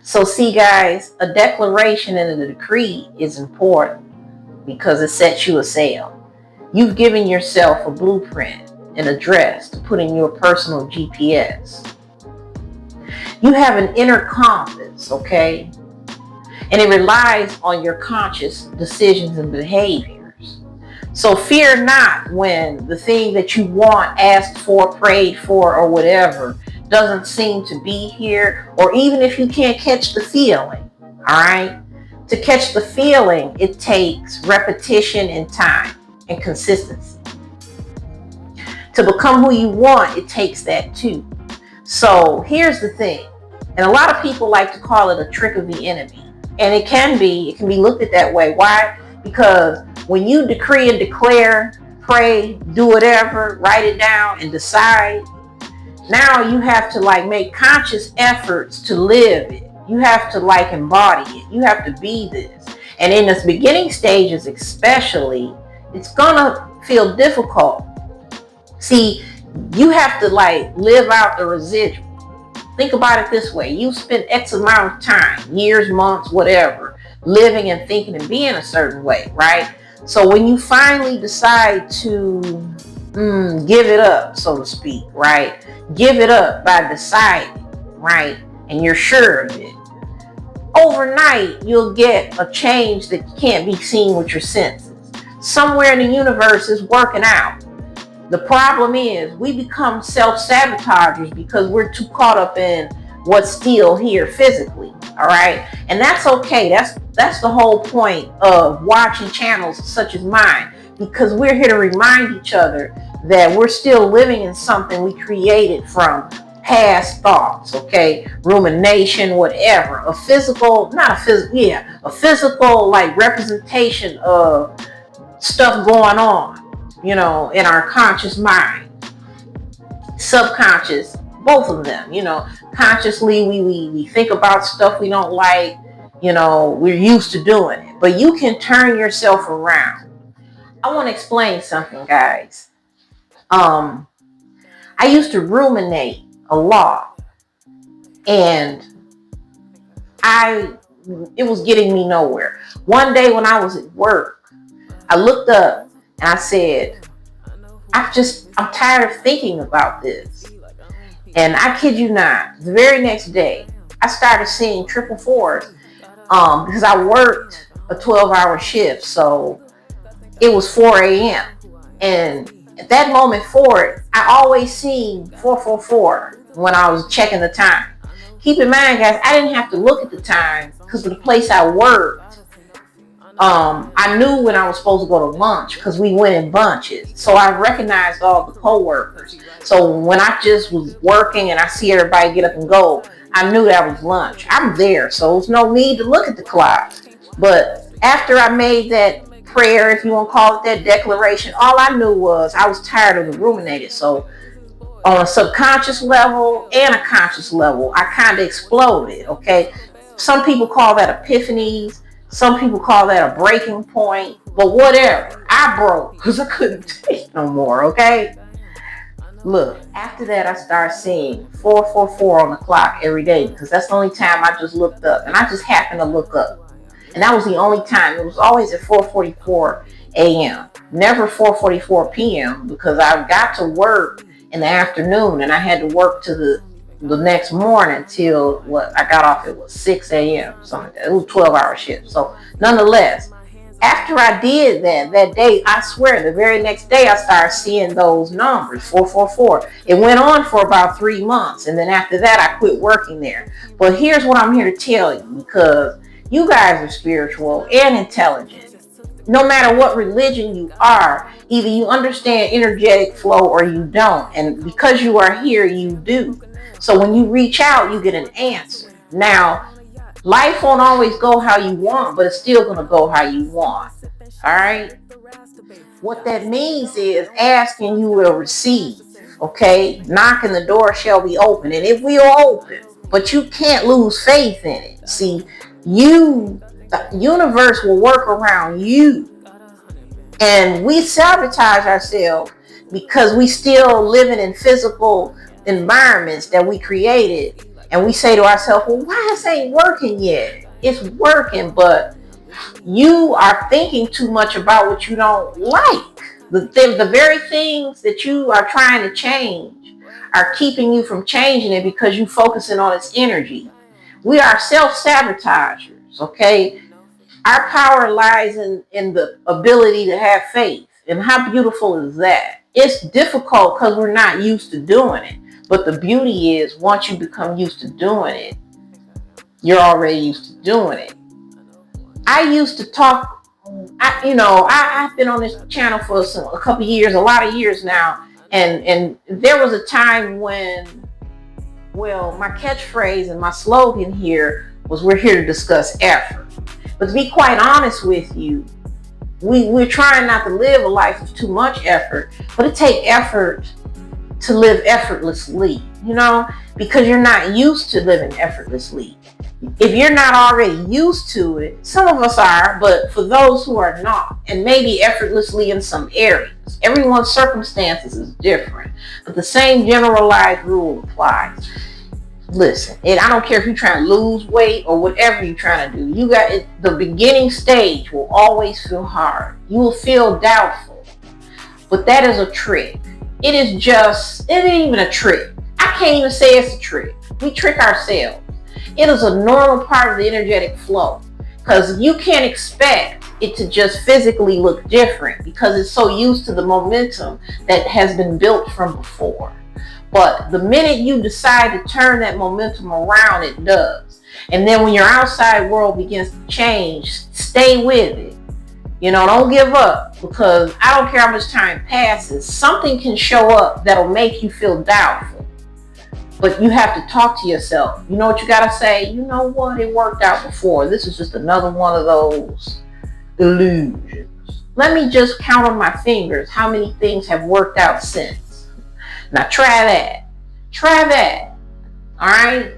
So see, guys, a declaration and a decree is important because it sets you a sail. You've given yourself a blueprint, an address to put in your personal GPS. You have an inner compass, okay? And it relies on your conscious decisions and behaviors. So fear not when the thing that you want, asked for, prayed for, or whatever doesn't seem to be here, or even if you can't catch the feeling, all right? To catch the feeling, it takes repetition and time and consistency. To become who you want, it takes that too. So here's the thing, and a lot of people like to call it a trick of the enemy. And it can be looked at that way. Why? Because when you decree and declare, pray, do whatever, write it down and decide, now you have to make conscious efforts to live it. You have to embody it. You have to be this. And in the beginning stages especially, it's gonna feel difficult. See, you have to live out the residual. Think about it this way. You spent X amount of time, years, months, whatever, living and thinking and being a certain way, right? So when you finally decide to give it up, so to speak, right? Give it up by deciding, right? And you're sure of it. Overnight, you'll get a change that can't be seen with your senses. Somewhere in the universe is working out. The problem is we become self-sabotagers because we're too caught up in what's still here physically, all right? And that's okay. That's the whole point of watching channels such as mine, because we're here to remind each other that we're still living in something we created from past thoughts, okay? Rumination, whatever. A physical representation of stuff going on, in our conscious mind, subconscious, both of them. Consciously we think about stuff we don't like, we're used to doing it, but you can turn yourself around. I want to explain something, guys. I used to ruminate a lot, and it was getting me nowhere. One day when I was at work, I looked up and I said, I'm tired of thinking about this. And I kid you not, the very next day, I started seeing triple fours because I worked a 12-hour shift. So it was 4 a.m. And at that moment forward, I always seen 444 when I was checking the time. Keep in mind, guys, I didn't have to look at the time because of the place I worked. I knew when I was supposed to go to lunch because we went in bunches. So I recognized all the co-workers. So when I just was working and I see everybody get up and go, I knew that was lunch. I'm there, so there's no need to look at the clock. But after I made that prayer, if you want to call it that, declaration, all I knew was I was tired of the ruminated. So on a subconscious level and a conscious level, I kind of exploded, okay? Some people call that epiphanies. Some people call that a breaking point, but whatever. I broke because I couldn't take no more, okay? Look, after that, I started seeing 444 on the clock every day because that's the only time I just looked up. And I just happened to look up. And that was the only time. It was always at 4:44 a.m., never 4:44 p.m. because I got to work in the afternoon and I had to work to the next morning till I got off. It was 6 a.m. something like that. It was a 12-hour shift. So nonetheless, after I did that day, I swear the very next day I started seeing those numbers, 444. It went on for about 3 months, and then after that I quit working there. But here's what I'm here to tell you, because you guys are spiritual and intelligent. No matter what religion you are, either you understand energetic flow or you don't. And because you are here, you do. So when you reach out, you get an answer. Now, life won't always go how you want, but it's still going to go how you want. All right? What that means is asking, you will receive. Okay? Knocking, the door shall be open. And it will open. But you can't lose faith in it. See, the universe will work around you. And we sabotage ourselves because we still living in physical environments that we created And we say to ourselves, well, why this ain't working yet? It's working, but you are thinking too much about what you don't like. The very things that you are trying to change are keeping you from changing it because you're focusing on its energy. We are self-sabotagers, okay? Our power lies in the ability to have faith. And how beautiful is that? It's difficult because we're not used to doing it. But the beauty is, once you become used to doing it, you're already used to doing it. I used to talk, I've been on this channel for a couple years, a lot of years now. And there was a time when, well, my catchphrase and my slogan here was, we're here to discuss effort. But to be quite honest with you, we're trying not to live a life of too much effort, but it takes effort to live effortlessly, because you're not used to living effortlessly. If you're not already used to it, some of us are, but for those who are not, and maybe effortlessly in some areas, everyone's circumstances is different, but the same generalized rule applies. Listen, and I don't care if you're trying to lose weight or whatever you're trying to do. You got it. The beginning stage will always feel hard. You will feel doubtful, but that is a trick. It ain't even a trick. I can't even say it's a trick. We trick ourselves. It is a normal part of the energetic flow, because you can't expect it to just physically look different because it's so used to the momentum that has been built from before. But the minute you decide to turn that momentum around, it does. And then when your outside world begins to change, stay with it. Don't give up, because I don't care how much time passes, something can show up that'll make you feel doubtful. But you have to talk to yourself. You know what you gotta say? You know what? It worked out before. This is just another one of those illusions. Let me just count on my fingers how many things have worked out since. Now try that. All right?